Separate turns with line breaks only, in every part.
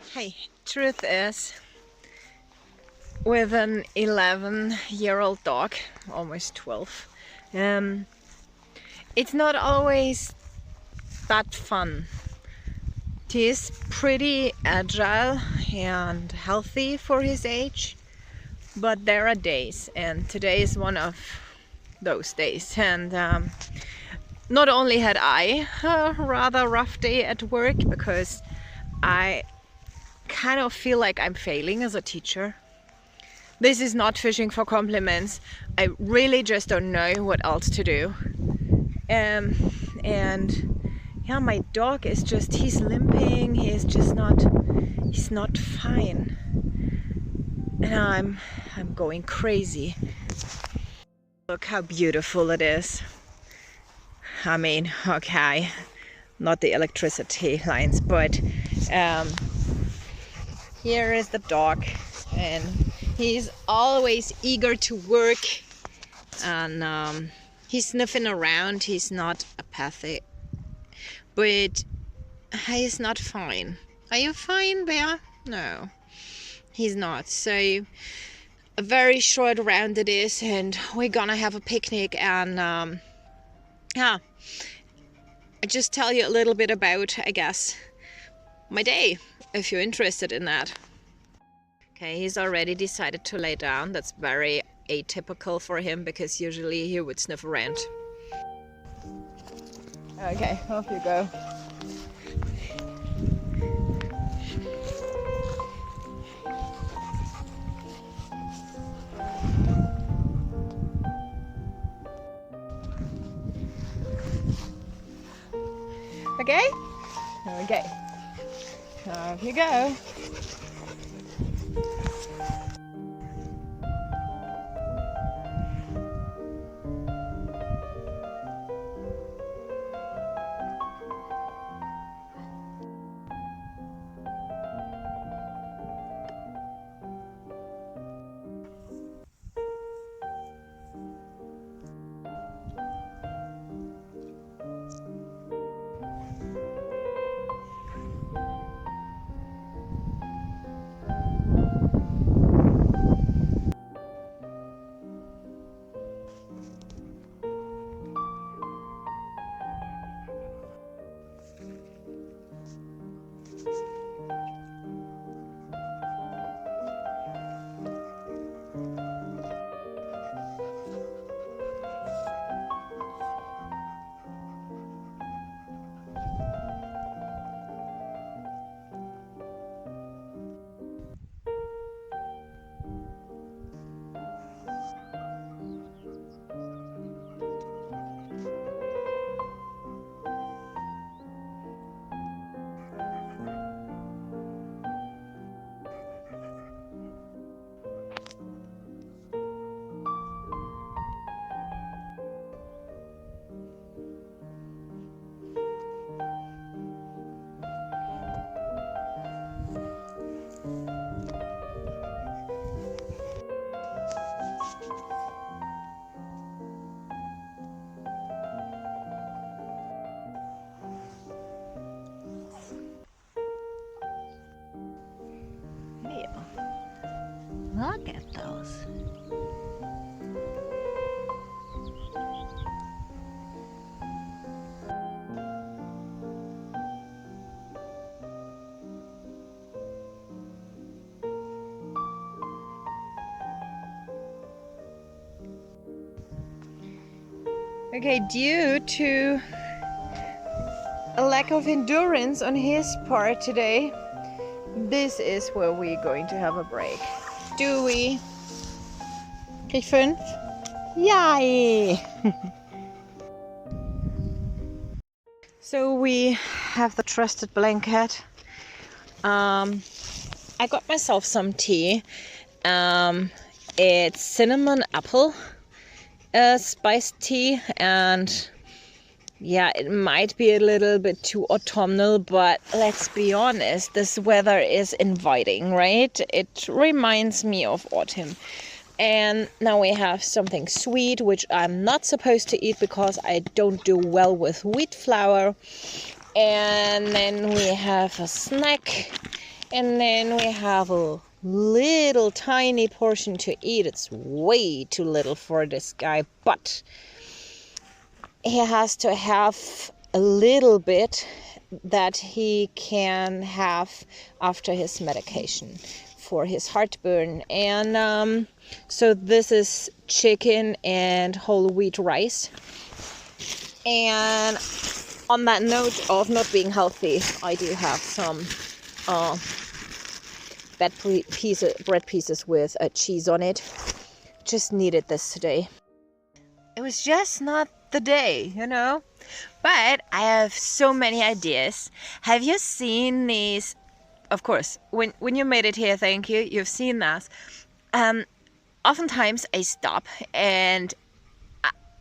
Hey, truth is, with an 11-year-old dog, almost 12, it's not always that fun. He's pretty agile and healthy for his age, but there are days, and today is one of those days. And not only had I a rather rough day at work, because I kind of feel like I'm failing as a teacher. This is not fishing for compliments. I really just don't know what else to do. And yeah, my dog is just, he's limping. He's not fine. And I'm going crazy. Look how beautiful it is. I mean, okay, not the electricity lines, but here is the dog, and he's always eager to work, and he's sniffing around. He's not apathic, but he's not fine. Are you fine, Bear? No, he's not. So a very short round it is, and we're gonna have a picnic. And yeah, I just tell you a little bit about, I guess, my day, if you're interested in that. Okay, he's already decided to lay down. That's very atypical for him, because usually he would sniff around. Okay, off you go. Okay? Okay. Off you go. Look at those. Okay, due to a lack of endurance on his part today, this is where we're going to have a break. Dewey. Krieg 5. Yay! So we have the trusted blanket. I got myself some tea. It's cinnamon apple spiced tea, and yeah, it might be a little bit too autumnal, but let's be honest, this weather is inviting, right? It reminds me of autumn. And now we have something sweet, which I'm not supposed to eat because I don't do well with wheat flour. And then we have a snack, And then we have a little tiny portion to eat. It's way too little for this guy, but he has to have a little bit that he can have after his medication for his heartburn. And so this is chicken and whole wheat rice. And on that note of not being healthy, I do have some bread pieces with cheese on it. Just needed this today. It was just not the day, you know? But I have so many ideas. Have you seen these? Of course, when you made it here, thank you. You've seen that. Oftentimes I stop and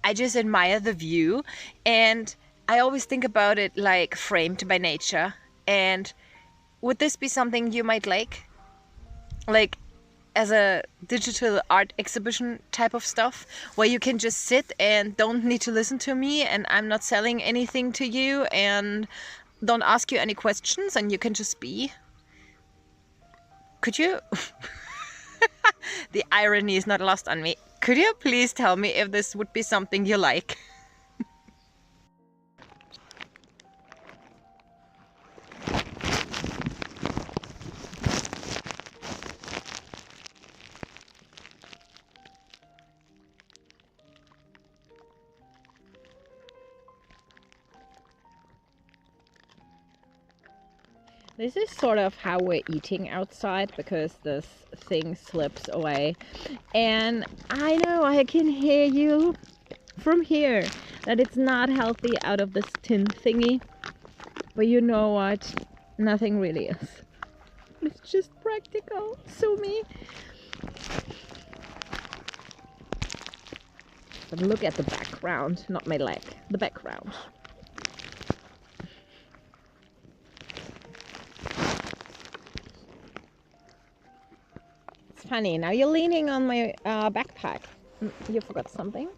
I just admire the view, and I always think about it like framed by nature. And would this be something you might like? Like as a digital art exhibition type of stuff, where you can just sit and don't need to listen to me, and I'm not selling anything to you and don't ask you any questions, and you can just be. Could you? The irony is not lost on me. Could you please tell me if this would be something you like? This is sort of how we're eating outside, because this thing slips away. And I know I can hear you from here that it's not healthy out of this tin thingy. But you know what? Nothing really is. It's just practical. Sue me. But look at the background, not my leg. The background. Funny, now you're leaning on my backpack. You forgot something?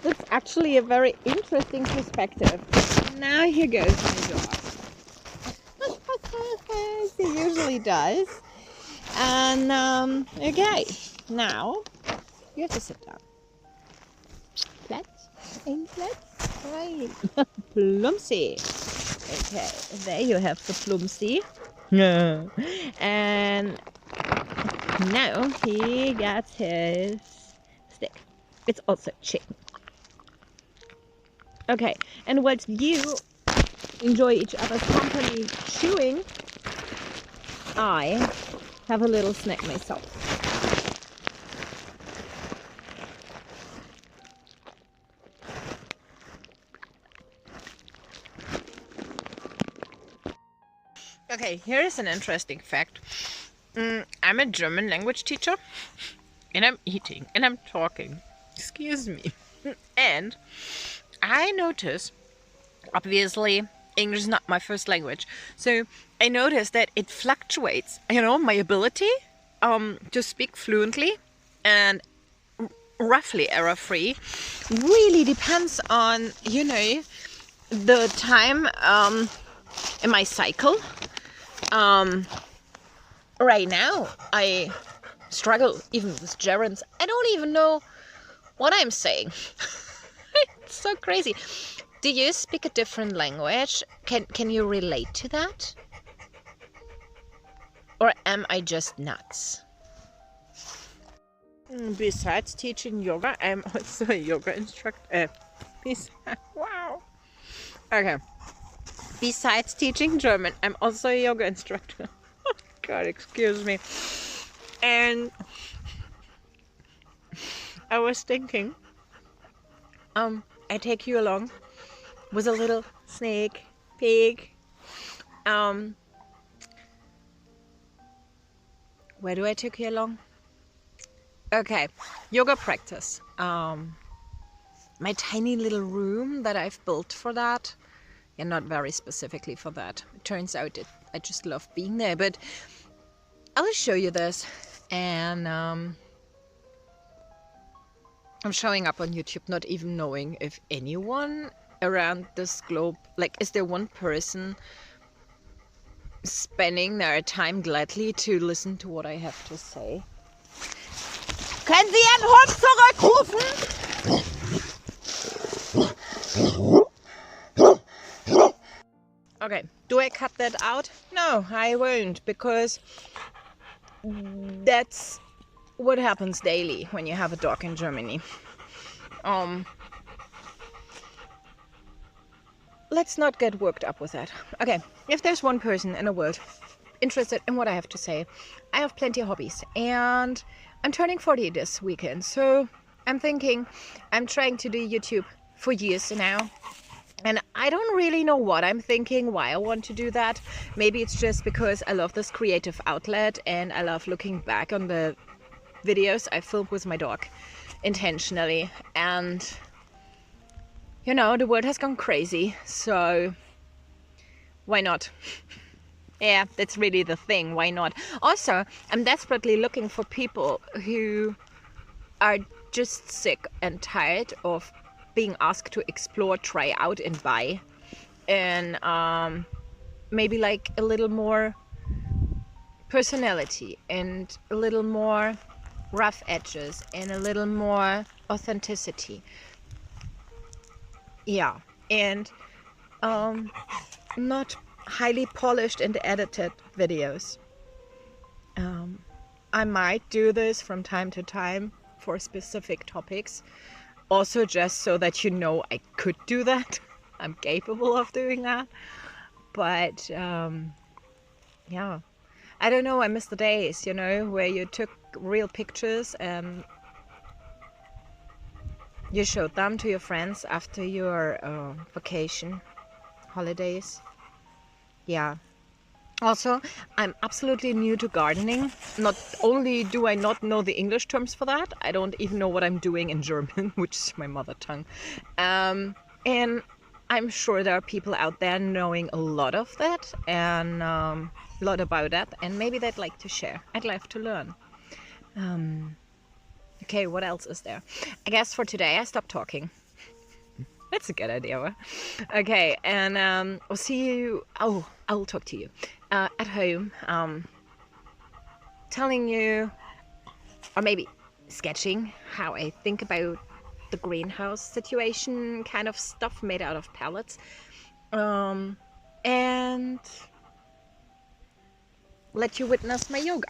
That's actually a very interesting perspective. Now here goes my dog. He usually does. And okay, now you have to sit down. Flat and flat. Right. Plumpsy. Okay, there you have the Plumpsy. No. And now he got his stick. It's also chicken. Okay, and whilst you enjoy each other's company chewing, I have a little snack myself. Okay, here is an interesting fact. I'm a German language teacher, and I'm eating, and I'm talking. Excuse me. And I notice, obviously, English is not my first language, so I noticed that it fluctuates, you know, my ability to speak fluently and roughly error-free really depends on, you know, the time in my cycle. Right now, I struggle even with gerunds. I don't even know what I'm saying. It's so crazy. Do you speak a different language? Can you relate to that? Or am I just nuts? Besides teaching yoga, I'm also a yoga instructor. Wow. Okay. Besides teaching German, I'm also a yoga instructor. Oh God, excuse me. And I was thinking, I take you along with a little snake pig. Where do I take you along? Okay, yoga practice. My tiny little room that I've built for that. Yeah, not very specifically for that. It turns out I just love being there, but I will show you this. And I'm showing up on YouTube not even knowing if anyone around this globe, like, is there one person spending their time gladly to listen to what I have to say. Können Sie Ihren Hund zurückrufen? Okay, do I cut that out? No, I won't, because that's what happens daily when you have a dog in Germany. Let's not get worked up with that. Okay, if there's one person in the world interested in what I have to say, I have plenty of hobbies, and I'm turning 40 this weekend, so I'm thinking, I'm trying to do YouTube for years now, and I don't really know what I'm thinking, why I want to do that. Maybe it's just because I love this creative outlet, and I love looking back on the videos I filmed with my dog intentionally, and you know, the world has gone crazy, so why not? Yeah, that's really the thing, why not? Also, I'm desperately looking for people who are just sick and tired of being asked to explore, try out, and buy, and maybe like a little more personality, and a little more rough edges, and a little more authenticity. Yeah, and not highly polished and edited videos. I might do this from time to time for specific topics, also just so that you know I could do that. I'm capable of doing that, but yeah, I don't know, I miss the days, you know, where you took real pictures and you showed them to your friends after your vacation, holidays. Yeah. Also, I'm absolutely new to gardening. Not only do I not know the English terms for that, I don't even know what I'm doing in German, which is my mother tongue. And I'm sure there are people out there knowing a lot of that, and a lot about that, and maybe they'd like to share. I'd love to learn. Okay, what else is there? I guess for today I stop talking. That's a good idea, right? Okay, and I'll see you. Oh, I'll talk to you at home, telling you, or maybe sketching how I think about the greenhouse situation, kind of stuff made out of pellets, and let you witness my yoga.